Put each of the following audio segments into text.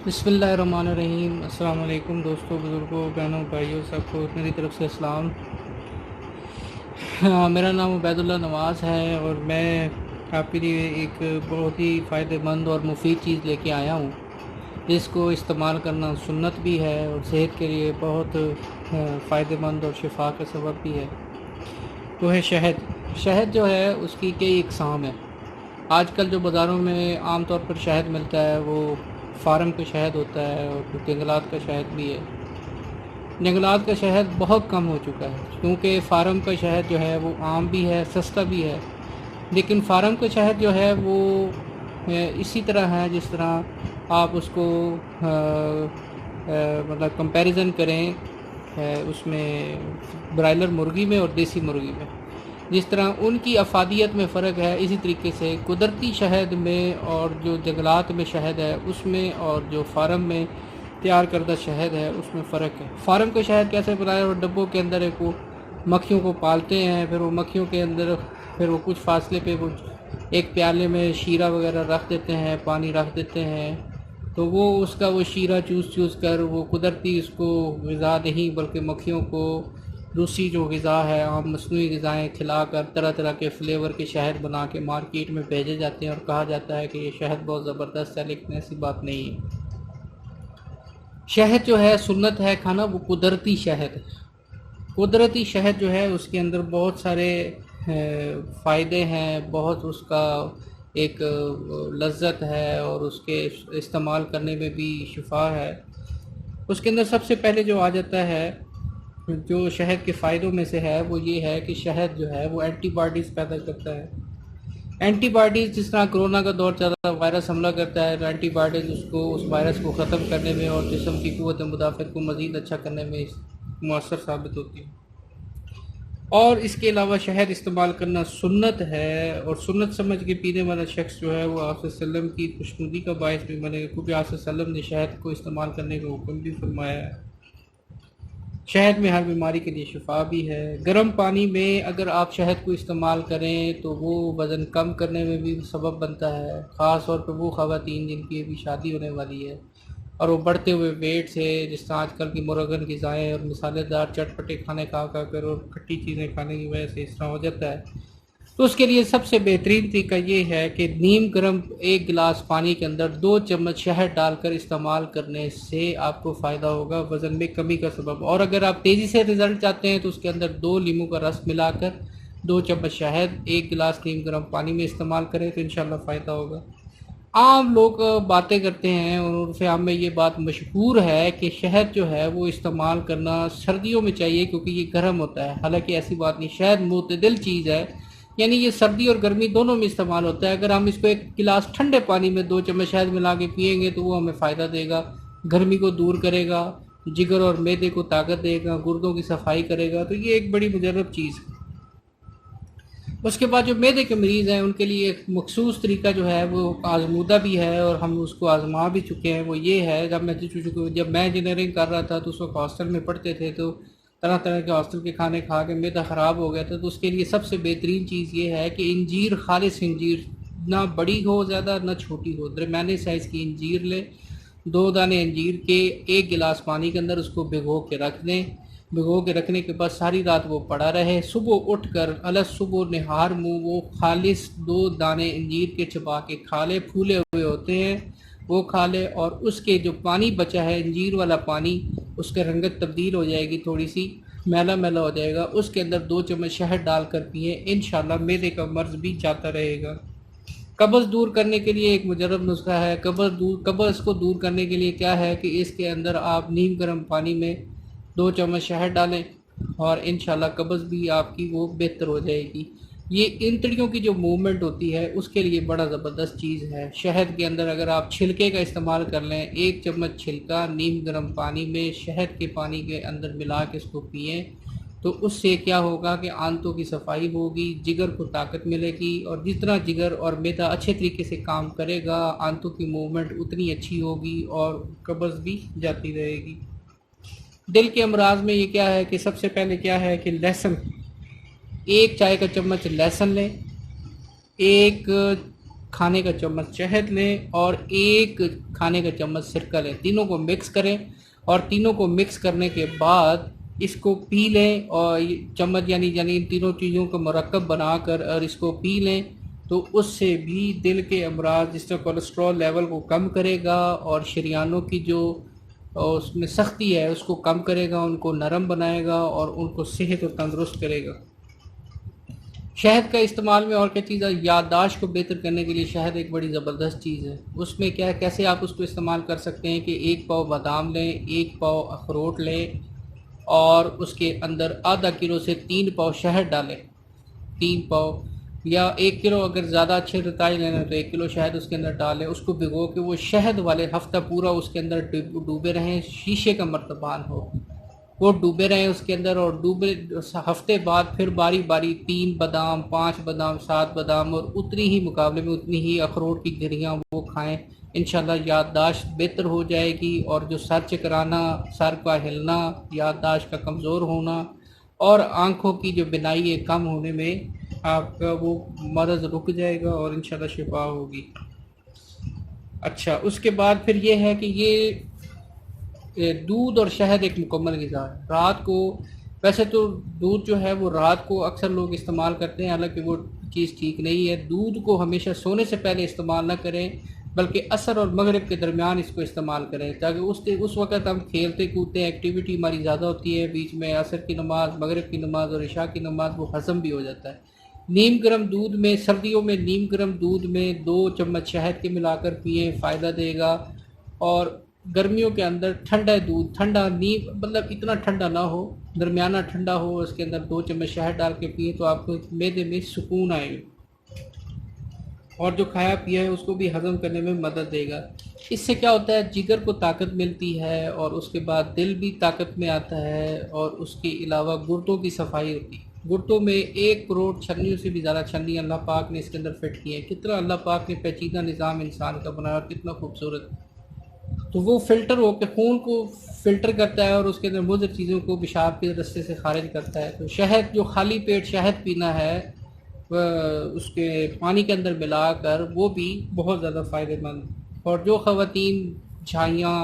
بسم اللہ الرحمن الرحیم۔ السلام علیکم دوستوں، بزرگوں، بہنوں، بھائیوں، سب کو میری طرف سے السلام۔ میرا نام عبید اللہ نواز ہے اور میں آپ کے لیے ایک بہت ہی فائدہ مند اور مفید چیز لے کے آیا ہوں، جس کو استعمال کرنا سنت بھی ہے اور صحت کے لیے بہت فائدہ مند اور شفا کا سبب بھی ہے۔ وہ ہے شہد۔ شہد جو ہے اس کی کئی اقسام ہیں۔ آج کل جو بازاروں میں عام طور پر شہد ملتا ہے وہ فارم کا شہد ہوتا ہے اور جنگلات کا شہد بھی ہے۔ جنگلات کا شہد بہت کم ہو چکا ہے کیونکہ فارم کا شہد جو ہے وہ عام بھی ہے، سستا بھی ہے، لیکن فارم کا شہد جو ہے وہ اسی طرح ہے جس طرح آپ اس کو مطلب کمپیریزن کریں اس میں برائلر مرغی میں اور دیسی مرغی میں، جس طرح ان کی افادیت میں فرق ہے، اسی طریقے سے قدرتی شہد میں اور جو جنگلات میں شہد ہے اس میں اور جو فارم میں تیار کردہ شہد ہے اس میں فرق ہے۔ فارم کا شہد کیسے بنایا؟ اور ڈبوں کے اندر ایک وہ مکھیوں کو پالتے ہیں، پھر وہ مکھیوں کے اندر پھر وہ کچھ فاصلے پہ وہ ایک پیالے میں شیرہ وغیرہ رکھ دیتے ہیں، پانی رکھ دیتے ہیں، تو وہ اس کا وہ شیرہ چوس کر وہ قدرتی اس کو غذا نہیں بلکہ مکھیوں کو دوسری جو غذا ہے، عام مصنوعی غذائیں کھلا کر طرح طرح کے فلیور کے شہد بنا کے مارکیٹ میں بھیجے جاتے ہیں اور کہا جاتا ہے کہ یہ شہد بہت زبردست ہے، لیکن ایسی بات نہیں ہے۔ شہد جو ہے سنت ہے کھانا، وہ قدرتی شہد ہے۔ قدرتی شہد جو ہے اس کے اندر بہت سارے فائدے ہیں، بہت اس کا ایک لذت ہے اور اس کے استعمال کرنے میں بھی شفا ہے۔ اس کے اندر سب سے پہلے جو آ جاتا ہے جو شہد کے فائدوں میں سے ہے وہ یہ ہے کہ شہد جو ہے وہ اینٹی باڈیز پیدا کرتا ہے۔ اینٹی باڈیز جس طرح کرونا کا دور چل رہا ہے، وائرس حملہ کرتا ہے تو اینٹی باڈیز اس وائرس کو ختم کرنے میں اور جسم کی قوت مدافعت کو مزید اچھا کرنے میں مؤثر ثابت ہوتی ہے۔ اور اس کے علاوہ شہد استعمال کرنا سنت ہے، اور سنت سمجھ کے پینے والا شخص جو ہے وہ آپ صلی اللہ علیہ وسلم کی خوشنودی کا باعث بھی بنے گا، کیونکہ آپ صلی اللہ علیہ وسلم نے شہد کو استعمال کرنے کا حکم بھی فرمایا ہے۔ شہد میں ہر بیماری کے لیے شفا بھی ہے۔ گرم پانی میں اگر آپ شہد کو استعمال کریں تو وہ وزن کم کرنے میں بھی سبب بنتا ہے، خاص طور پہ وہ خواتین جن کی ابھی شادی ہونے والی ہے اور وہ بڑھتے ہوئے ویٹ سے، جس طرح آج کل کی مرغن غذائیں اور مسالے دار چٹپٹے کھانے کھا کر اور کھٹی چیزیں کھانے کی وجہ سے اس طرح ہو جاتا ہے، تو اس کے لیے سب سے بہترین طریقہ یہ ہے کہ نیم گرم ایک گلاس پانی کے اندر 2 چمچ شہد ڈال کر استعمال کرنے سے آپ کو فائدہ ہوگا، وزن میں کمی کا سبب۔ اور اگر آپ تیزی سے رزلٹ چاہتے ہیں تو اس کے اندر 2 لیموں کا رس ملا کر 2 چمچ شہد 1 گلاس نیم گرم پانی میں استعمال کریں تو انشاءاللہ فائدہ ہوگا۔ عام لوگ باتیں کرتے ہیں اور عرف عام میں یہ بات مشہور ہے کہ شہد جو ہے وہ استعمال کرنا سردیوں میں چاہیے کیونکہ یہ گرم ہوتا ہے، حالانکہ ایسی بات نہیں۔ شہد معتدل چیز ہے، یعنی یہ سردی اور گرمی دونوں میں استعمال ہوتا ہے۔ اگر ہم اس کو ایک گلاس ٹھنڈے پانی میں 2 چمچ شہد ملا کے پئیں گے تو وہ ہمیں فائدہ دے گا، گرمی کو دور کرے گا، جگر اور معدے کو طاقت دے گا، گردوں کی صفائی کرے گا، تو یہ ایک بڑی مجرب چیز ہے۔ اس کے بعد جو معدے کے مریض ہیں ان کے لیے ایک مخصوص طریقہ جو ہے وہ آزمودہ بھی ہے اور ہم اس کو آزما بھی چکے ہیں۔ وہ یہ ہے، جب میں انجینئرنگ کر رہا تھا تو اس وقت ہاسٹل میں پڑھتے تھے تو طرح طرح کے ہاسٹل کے کھانے کھا کے معدہ خراب ہو گیا تھا، تو اس کے لیے سب سے بہترین چیز یہ ہے کہ انجیر، خالص انجیر، نہ بڑی ہو زیادہ نہ چھوٹی ہو، درمیانے سائز کی انجیر لیں، 2 دانے انجیر کے 1 گلاس پانی کے اندر اس کو بھگو کے رکھ دیں۔ بھگو کے رکھنے کے بعد ساری رات وہ پڑا رہے، صبح اٹھ کر صبح نہار منہ وہ خالص 2 دانے انجیر کے چبا کے کھا لے، پھولے ہوئے ہوتے ہیں وہ کھا لے، اور اس کے جو پانی بچا ہے انجیر والا پانی، اس کے رنگت تبدیل ہو جائے گی، تھوڑی سی میلا میلا ہو جائے گا، اس کے اندر 2 چمچ شہد ڈال کر پئیں، انشاءاللہ معدے کا مرض بھی جاتا رہے گا۔ قبض دور کرنے کے لیے ایک مجرب نسخہ ہے۔ قبض کو دور کرنے کے لیے کیا ہے کہ اس کے اندر آپ نیم گرم پانی میں 2 چمچ شہد ڈالیں اور انشاءاللہ قبض بھی آپ کی وہ بہتر ہو جائے گی۔ یہ انتڑیوں کی جو موومنٹ ہوتی ہے اس کے لیے بڑا زبردست چیز ہے۔ شہد کے اندر اگر آپ چھلکے کا استعمال کر لیں، 1 چمچ چھلکا نیم گرم پانی میں شہد کے پانی کے اندر ملا کے اس کو پئیں، تو اس سے کیا ہوگا کہ آنتوں کی صفائی ہوگی، جگر کو طاقت ملے گی، اور جتنا جگر اور معدہ اچھے طریقے سے کام کرے گا آنتوں کی موومنٹ اتنی اچھی ہوگی اور قبض بھی جاتی رہے گی۔ دل کے امراض میں یہ کیا ہے کہ سب سے پہلے کیا ہے کہ لہسن، 1 چائے کا چمچ لہسن لیں، 1 کھانے کا چمچ شہد لیں اور 1 کھانے کا چمچ سرکہ لیں، تینوں کو مکس کریں، اور تینوں کو مکس کرنے کے بعد اس کو پی لیں، اور چمچ یعنی ان تینوں چیزوں کو مرکب بنا کر اور اس کو پی لیں، تو اس سے بھی دل کے امراض جس طرح کولیسٹرول لیول کو کم کرے گا، اور شریانوں کی جو اس میں سختی ہے اس کو کم کرے گا، ان کو نرم بنائے گا اور ان کو صحت و تندرست کرے گا۔ شہد کا استعمال میں اور کیا چیز ہے، یادداشت کو بہتر کرنے کے لیے شہد ایک بڑی زبردست چیز ہے۔ اس میں کیا کیسے آپ اس کو استعمال کر سکتے ہیں کہ 1 پاؤ بادام لیں، 1 پاؤ اخروٹ لیں، اور اس کے اندر آدھا کلو سے 3 پاؤ شہد ڈالیں، 3 پاؤ یا 1 کلو، اگر زیادہ اچھے رتائی لینا تو 1 کلو شہد اس کے اندر ڈالیں، اس کو بھگو کے وہ شہد والے ہفتہ پورا اس کے اندر ڈوبے رہیں، شیشے کا مرتبان ہو، وہ ڈوبے رہیں اس کے اندر، اور ڈوبے ہفتے بعد پھر باری باری 3 بادام، 5 بادام، 7 بادام، اور اتنی ہی مقابلے میں اتنی ہی اخروٹ کی گریاں وہ کھائیں، انشاءاللہ یادداشت بہتر ہو جائے گی، اور جو سر چکرانا، سر کا ہلنا، یادداشت کا کمزور ہونا اور آنکھوں کی جو بینائی ہے کم ہونے میں آپ کا وہ مرض رک جائے گا اور انشاءاللہ شفا ہوگی۔ اچھا، اس کے بعد پھر یہ ہے کہ یہ دودھ اور شہد ایک مکمل غذا ہے۔ رات کو ویسے تو دودھ جو ہے وہ رات کو اکثر لوگ استعمال کرتے ہیں، حالانکہ وہ چیز ٹھیک نہیں ہے۔ دودھ کو ہمیشہ سونے سے پہلے استعمال نہ کریں، بلکہ عصر اور مغرب کے درمیان اس کو استعمال کریں، تاکہ اس وقت ہم کھیلتے کودتے ہیں، ایکٹیویٹی ہماری زیادہ ہوتی ہے، بیچ میں عصر کی نماز، مغرب کی نماز اور عشاء کی نماز وہ ہضم بھی ہو جاتا ہے۔ نیم گرم دودھ میں، سردیوں میں نیم گرم دودھ میں 2 چمچ شہد کے ملا کر پئیں، فائدہ دے گا۔ اور گرمیوں کے اندر ٹھنڈا دودھ، ٹھنڈا نیم مطلب اتنا ٹھنڈا نہ ہو، درمیانہ ٹھنڈا ہو، اس کے اندر 2 چمچ شہد ڈال کے پئیں تو آپ کو معدے میں سکون آئے گا، اور جو کھایا پیا ہے اس کو بھی ہضم کرنے میں مدد دے گا۔ اس سے کیا ہوتا ہے، جگر کو طاقت ملتی ہے، اور اس کے بعد دل بھی طاقت میں آتا ہے، اور اس کے علاوہ گردوں کی صفائی ہوتی ہے۔ گردوں میں 1 کروڑ چھلنیوں سے بھی زیادہ چھلنی اللہ پاک نے اس کے اندر فٹ کی ہیں۔ کتنا اللہ پاک نے پیچیدہ نظام انسان کا بنایا، اور کتنا خوبصورت، تو وہ فلٹر ہو کے خون کو فلٹر کرتا ہے، اور اس کے اندر مضر چیزوں کو پیشاب کے رستے سے خارج کرتا ہے۔ تو شہد، جو خالی پیٹ شہد پینا ہے اس کے پانی کے اندر ملا کر، وہ بھی بہت زیادہ فائدہ مند۔ اور جو خواتین جھائیاں،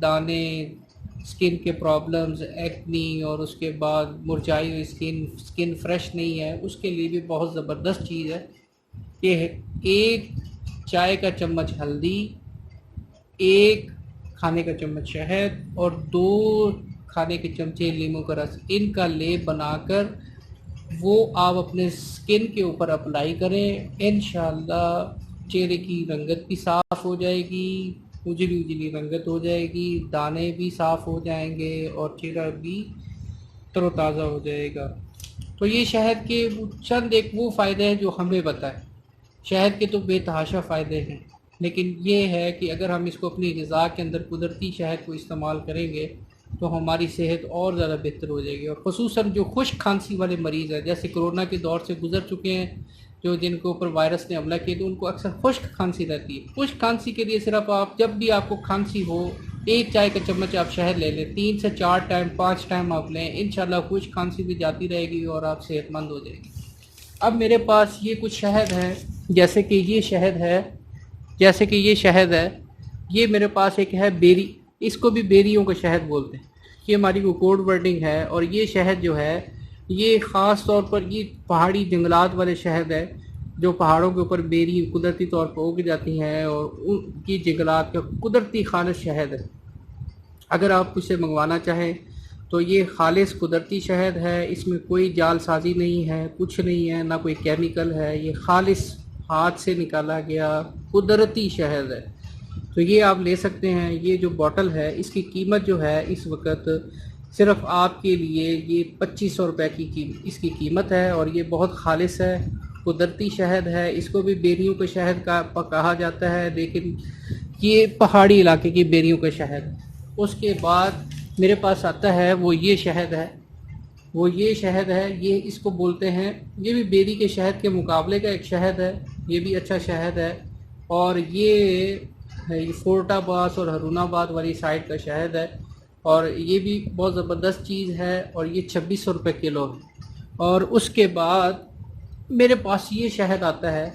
دانے، سکن کے پرابلمز، ایکنی، اور اس کے بعد مرجھائی ہوئی سکن فریش نہیں ہے، اس کے لیے بھی بہت زبردست چیز ہے کہ 1 چائے کا چمچ ہلدی، 1 کھانے کا چمچ شہد، اور 2 کھانے کے چمچے لیموں کا رس، ان کا لیپ بنا کر وہ آپ اپنے سکن کے اوپر اپلائی کریں، انشاءاللہ چہرے کی رنگت بھی صاف ہو جائے گی، اجلی رنگت ہو جائے گی، دانے بھی صاف ہو جائیں گے، اور چہرہ بھی تر و تازہ ہو جائے گا۔ تو یہ شہد کے چند ایک وہ فائدے ہیں جو ہمیں بتائیں۔ شہد کے تو بے تحاشا فائدے ہیں، لیکن یہ ہے کہ اگر ہم اس کو اپنی غذا کے اندر قدرتی شہد کو استعمال کریں گے تو ہماری صحت اور زیادہ بہتر ہو جائے گی۔ اور خصوصاً جو خشک کھانسی والے مریض ہیں، جیسے کرونا کے دور سے گزر چکے ہیں، جو جن کے اوپر وائرس نے حملہ کیا، تو ان کو اکثر خشک کھانسی رہتی ہے۔ خشک کھانسی کے لیے صرف آپ جب بھی آپ کو کھانسی ہو، 1 چائے کا چمچ آپ شہد لے لیں، 3 سے 4 ٹائم، 5 ٹائم آپ لیں، انشاءاللہ خشک کھانسی بھی جاتی رہے گی اور آپ صحت مند ہو جائے گی۔ اب میرے پاس یہ کچھ شہد ہے، جیسے کہ یہ شہد ہے، یہ میرے پاس ایک ہے بیری، اس کو بھی بیریوں کا شہد بولتے ہیں، یہ ہماری کو کوڈ ورڈنگ ہے۔ اور یہ شہد جو ہے یہ خاص طور پر یہ پہاڑی جنگلات والے شہد ہے، جو پہاڑوں کے اوپر بیری قدرتی طور پر اگ جاتی ہیں، اور ان کی جنگلات کا قدرتی خالص شہد ہے۔ اگر آپ اسے منگوانا چاہیں تو یہ خالص قدرتی شہد ہے، اس میں کوئی جال سازی نہیں ہے، کچھ نہیں ہے، نہ کوئی کیمیکل ہے، یہ خالص ہاتھ سے نکالا گیا قدرتی شہد ہے۔ تو یہ آپ لے سکتے ہیں۔ یہ جو بوٹل ہے اس کی قیمت جو ہے اس وقت صرف آپ کے لیے یہ 2500 روپے کی اس کی قیمت ہے، اور یہ بہت خالص ہے، قدرتی شہد ہے۔ اس کو بھی بیریوں کا شہد کہا جاتا ہے، لیکن یہ پہاڑی علاقے کی بیریوں کا شہد ہے۔ اس کے بعد میرے پاس آتا ہے وہ یہ شہد ہے، یہ اس کو بولتے ہیں، یہ بھی بیری کے شہد کے مقابلے کا ایک شہد ہے، یہ بھی اچھا شہد ہے، اور یہ فورٹ آباد اور ہرون آباد والی سائڈ کا شہد ہے، اور یہ بھی بہت زبردست چیز ہے، اور یہ 2600 روپے کلو ہے۔ اور اس کے بعد میرے پاس یہ شہد آتا ہے،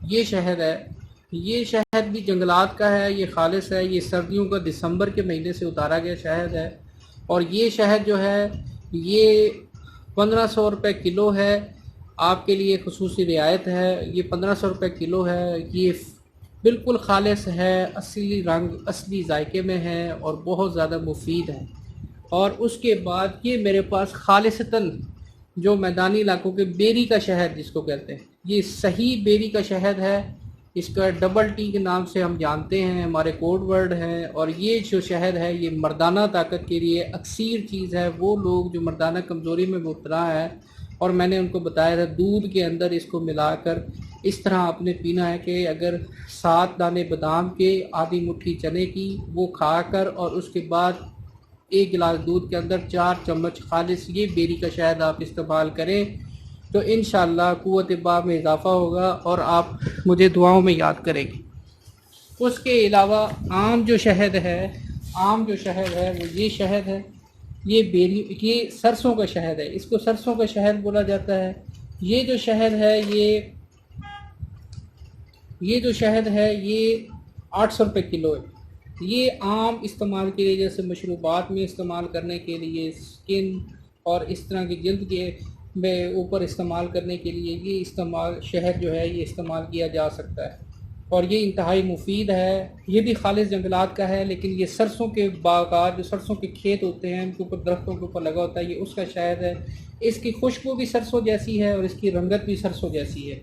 یہ شہد ہے، یہ شہد بھی جنگلات کا ہے، یہ خالص ہے، یہ سردیوں کا دسمبر کے مہینے سے اتارا گیا شہد ہے، اور یہ شہد جو ہے یہ 1500 روپے کلو ہے، آپ کے لیے خصوصی رعایت ہے، یہ 1500 روپے کلو ہے، یہ بالکل خالص ہے، اصلی رنگ اصلی ذائقے میں ہے اور بہت زیادہ مفید ہے۔ اور اس کے بعد یہ میرے پاس خالصتاً جو میدانی علاقوں کے بیری کا شہد جس کو کہتے ہیں، یہ صحیح بیری کا شہد ہے، اس کا ڈبل ٹی کے نام سے ہم جانتے ہیں، ہمارے کوڈ ورڈ ہیں، اور یہ جو شہد ہے یہ مردانہ طاقت کے لیے اکثیر چیز ہے۔ وہ لوگ جو مردانہ کمزوری میں مبتلا ہے، اور میں نے ان کو بتایا تھا دودھ کے اندر اس کو ملا کر اس طرح آپ نے پینا ہے کہ اگر 7 دانے بادام کے، آدھی مٹھی چنے کی، وہ کھا کر اور اس کے بعد 1 گلاس دودھ کے اندر 4 چمچ خالص یہ بیری کا شہد آپ استعمال کریں تو انشاءاللہ قوت با میں اضافہ ہوگا اور آپ مجھے دعاؤں میں یاد کریں گے۔ اس کے علاوہ عام جو شہد ہے وہ یہ شہد ہے، یہ سرسوں کا شہد ہے، اس کو سرسوں کا شہد بولا جاتا ہے۔ یہ جو شہد ہے یہ 800 روپے کلو ہے۔ یہ عام استعمال کے لیے، جیسے مشروبات میں استعمال کرنے کے لیے، سکن اور اس طرح کی جلد کے اوپر استعمال کرنے کے لیے یہ شہد جو ہے یہ استعمال کیا جا سکتا ہے، اور یہ انتہائی مفید ہے۔ یہ بھی خالص جنگلات کا ہے، لیکن یہ سرسوں کے باغات، جو سرسوں کے کھیت ہوتے ہیں ان کے اوپر، درختوں کے اوپر لگا ہوتا ہے، یہ اس کا شہد ہے۔ اس کی خوشبو بھی سرسوں جیسی ہے اور اس کی رنگت بھی سرسوں جیسی ہے۔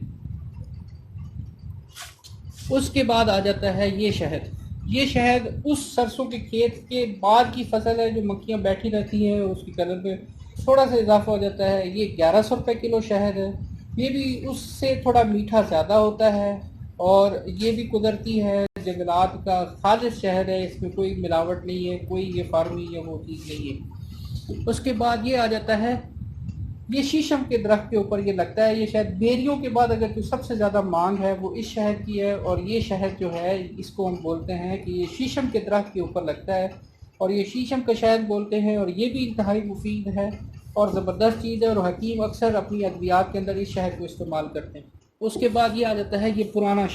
اس کے بعد آ جاتا ہے یہ شہد اس سرسوں کے کھیت کے بعد کی فصل ہے جو مکھیاں بیٹھی رہتی ہیں، اس کی کلر میں تھوڑا سا اضافہ ہو جاتا ہے۔ یہ 1100 روپے کلو شہد ہے، یہ بھی اس سے تھوڑا میٹھا زیادہ ہوتا ہے، اور یہ بھی قدرتی ہے، جنگلات کا خالص شہد ہے، اس میں کوئی ملاوٹ نہیں ہے، کوئی یہ فارمی یا وہ چیز نہیں ہے۔ اس کے بعد یہ آ جاتا ہے، یہ شیشم کے درخت کے اوپر یہ لگتا ہے، یہ شہد بیریوں کے بعد اگر کوئی سب سے زیادہ مانگ ہے وہ اس شہد کی ہے، اور یہ شہد جو ہے اس کو ہم بولتے ہیں کہ یہ شیشم کے درخت کے اوپر لگتا ہے، اور یہ شیشم کا شہد بولتے ہیں، اور یہ بھی انتہائی مفید ہے اور زبردست چیز ہے، اور حکیم اکثر اپنی ادویات کے اندر اس شہد کو استعمال کرتے ہیں۔ اس کے بعد یہ آ جاتا ہے یہ پرانا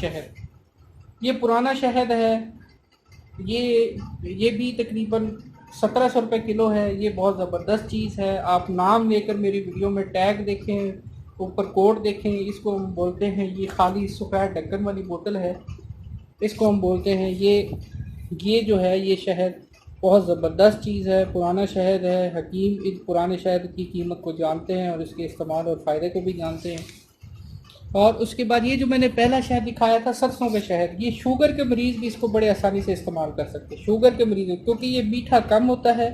شہد ہے، یہ بھی تقریباً 1700 روپے کلو ہے۔ یہ بہت زبردست چیز ہے، آپ نام لے کر میری ویڈیو میں ٹیگ دیکھیں، اوپر کوڈ دیکھیں، اس کو ہم بولتے ہیں، یہ خالی سفید ڈھکن والی بوتل ہے، اس کو ہم بولتے ہیں یہ جو ہے یہ شہد بہت زبردست چیز ہے، پرانا شہد ہے۔ حکیم اس پرانے شہد کی قیمت کو جانتے ہیں اور اس کے استعمال اور فائدے کو بھی جانتے ہیں۔ اور اس کے بعد یہ جو میں نے پہلا شہد دکھایا تھا سرسوں کا شہد، یہ شوگر کے مریض بھی اس کو بڑے آسانی سے استعمال کر سکتے ہیں، شوگر کے مریض، کیونکہ یہ میٹھا کم ہوتا ہے،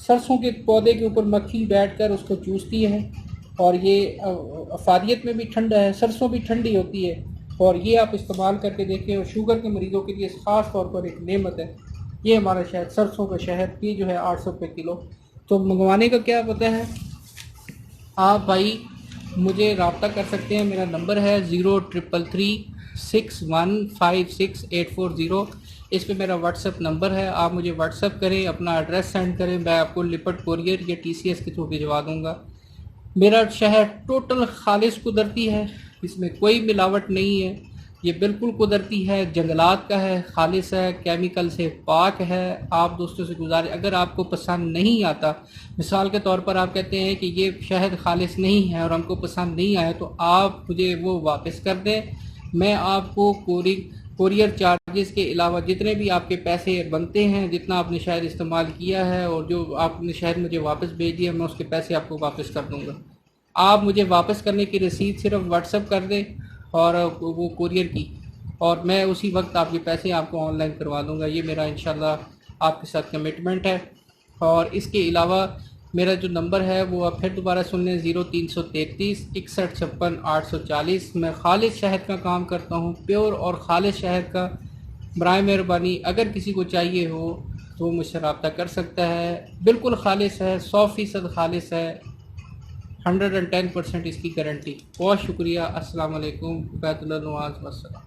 سرسوں کے پودے کے اوپر مکھی بیٹھ کر اس کو چوستی ہے، اور یہ افادیت میں بھی ٹھنڈا ہے، سرسوں بھی ٹھنڈی ہوتی ہے، اور یہ آپ استعمال کر کے دیکھیں، اور شوگر کے مریضوں کے لیے خاص طور پر ایک نعمت ہے یہ ہمارا شہد، سرسوں کا شہد، یہ جو ہے 800 روپے کلو۔ تو منگوانے کا کیا پتہ ہے، آپ بھائی مجھے رابطہ کر سکتے ہیں، میرا نمبر ہے 033361568440، اس پہ میرا واٹس ایپ نمبر ہے، آپ مجھے واٹس ایپ کریں، اپنا ایڈریس سینڈ کریں، میں آپ کو لپٹ کوریئر یا TCS کے تھرو بھجوا دوں گا۔ میرا شہد ٹوٹل خالص قدرتی ہے، اس میں کوئی ملاوٹ نہیں ہے، یہ بالکل قدرتی ہے، جنگلات کا ہے، خالص ہے، کیمیکل سے پاک ہے۔ آپ دوستوں سے گزارش، اگر آپ کو پسند نہیں آتا، مثال کے طور پر آپ کہتے ہیں کہ یہ شہد خالص نہیں ہے اور ہم کو پسند نہیں آیا، تو آپ مجھے وہ واپس کر دیں، میں آپ کو کوریئر چارجز کے علاوہ جتنے بھی آپ کے پیسے بنتے ہیں، جتنا آپ نے شہد استعمال کیا ہے اور جو آپ نے شہد مجھے واپس بھیج دیا، میں اس کے پیسے آپ کو واپس کر دوں گا۔ آپ مجھے واپس کرنے کی رسید صرف واٹس ایپ کر دیں اور وہ کوریئر کی، اور میں اسی وقت آپ کے پیسے آپ کو آن لائن کروا دوں گا، یہ میرا انشاءاللہ آپ کے ساتھ کمٹمنٹ ہے۔ اور اس کے علاوہ میرا جو نمبر ہے وہ آپ پھر دوبارہ سن لیں، 0333 61 56 840۔ میں خالص شہد کا کام کرتا ہوں، پیور اور خالص شہد کا۔ برائے مہربانی اگر کسی کو چاہیے ہو تو مجھ سے رابطہ کر سکتا ہے، بالکل خالص ہے، 100% خالص ہے، 110% اس کی گارنٹی۔ بہت شکریہ، السلام علیکم، بیت اللہ نواز، والسلام۔